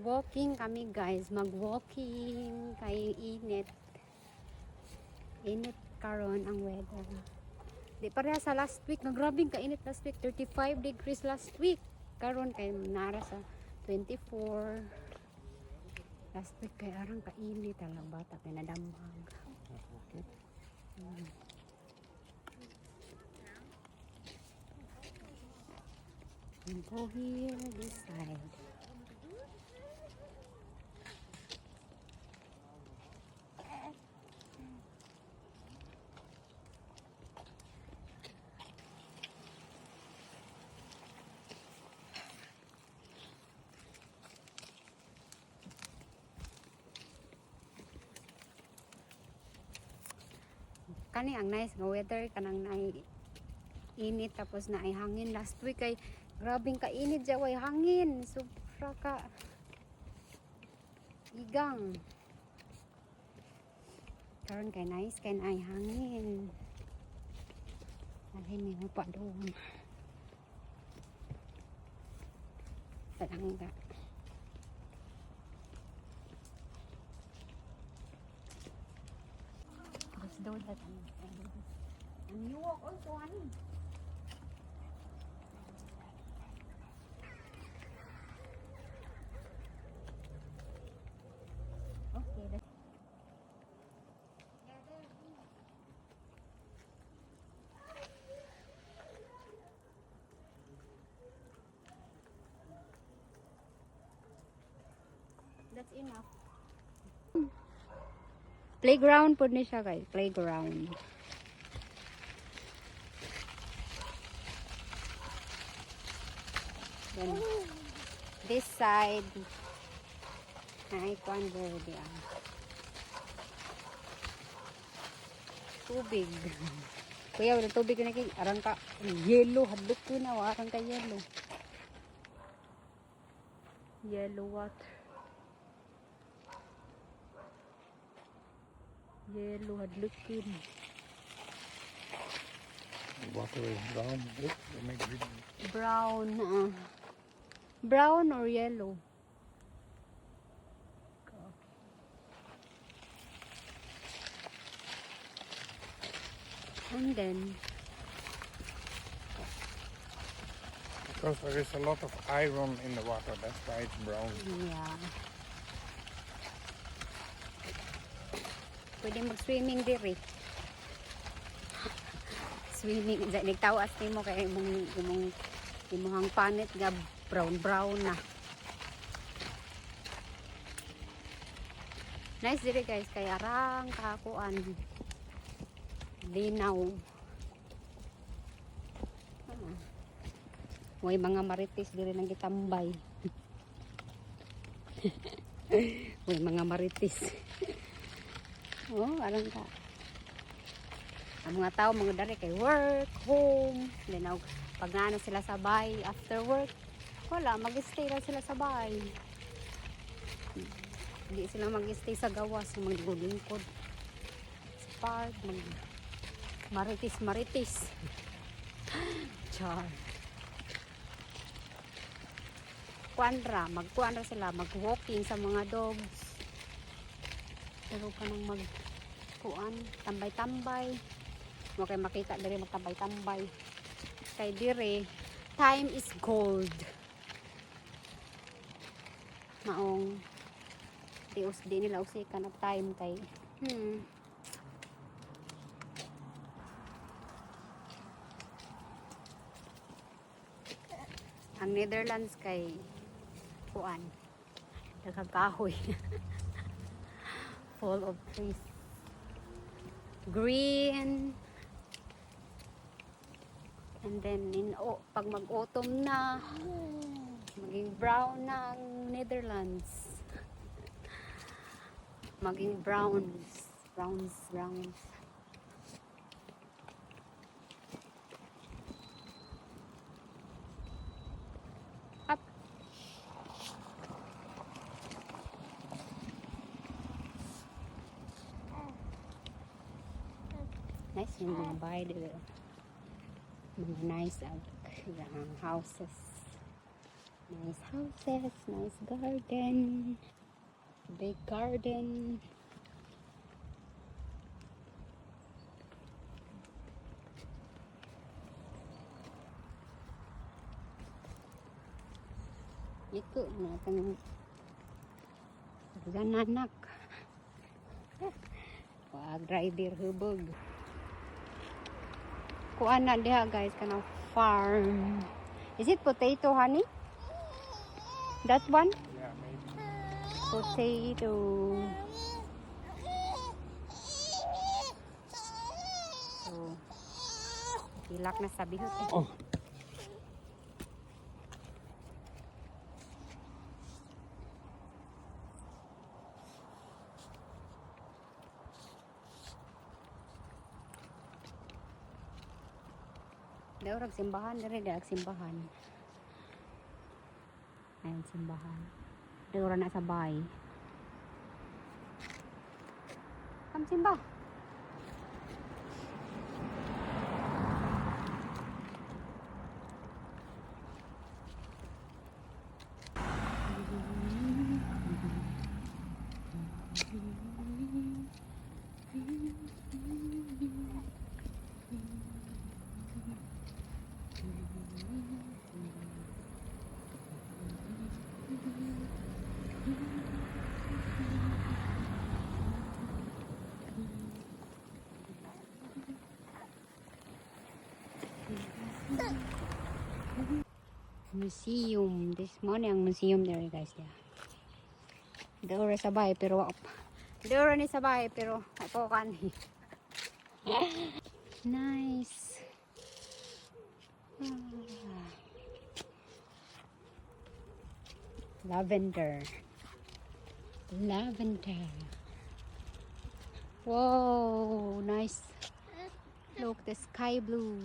Walking kami guys, mag-walking kay init. Init karon ang weather. Di pareha sa last week, nagrabing kainit last week, 35 degrees last week. Karon kay nara sa 24. Last week kay arang kainit ang bata kay nadamhag. Okay. Go here, this side. Kani ang nice nga weather, kanang init tapos na ay hangin last week kay grabing kainit dya way hangin sobra ka igang karon kay nice kay ay hangin alhin mo pa doon talangga just do that and you walk also honey. Okay, that's enough. Playground po ni siya guys, playground. Then, this side, ay kwan di tubig. Kuya, wala tubig na kay arang ka yellow, hadlok ko na arang ka yellow. Yellow water. Yellow hadlok ko. Water is brown. They make it Brown, brown or yellow? And then because there is a lot of iron in the water. That's why it's brown. yeah. Pwede mag-swimming diri. Swimming, nagtawas nimo kay imong panit nga brown na. Nice diri guys kay arang kakuan. Linaw. May mga marites diri nang gitambay. May mga marites. Oh, arang ka. Ang mga tao, mga dari kay work, home, then pag naano sila sa bahay, after work, wala, mag-stay lang sila sa bahay. Hindi sila mag-stay sa gawas, maglingkod sa park, maritis. Char. Magkuanra sila, mag-walking sa mga dogs. Pero ka nang magkuan, tambay-tambay. Mo kay makita diri magtambay-tambay. Kay dire, time is gold. Maong di nila usikan of time kay ang Netherlands kay kuan nagkakahoy full of trees green and then pag mag-autumn na maging brown na ang Netherlands maging browns up nice yung mga bahay dito mga nice houses Nice houses, nice garden. Big garden. Iko na itong gananak. Wag driver hubog. Kuan na diha guys kanang farm. Is it potato, honey? That one? Yeah, maybe. Potato. So, hilak na sa bihot. Oh. Daw rag simbahan dire dag simbahan. Ayan simbahan. Daw ra na sa bay. Kam simba. Museum. This morning ang museum there guys. Daw sa bahay pero daw ni sa bahay pero ako kani. Nice. Lavender. Lavender. Whoa, nice. Look, the sky blue.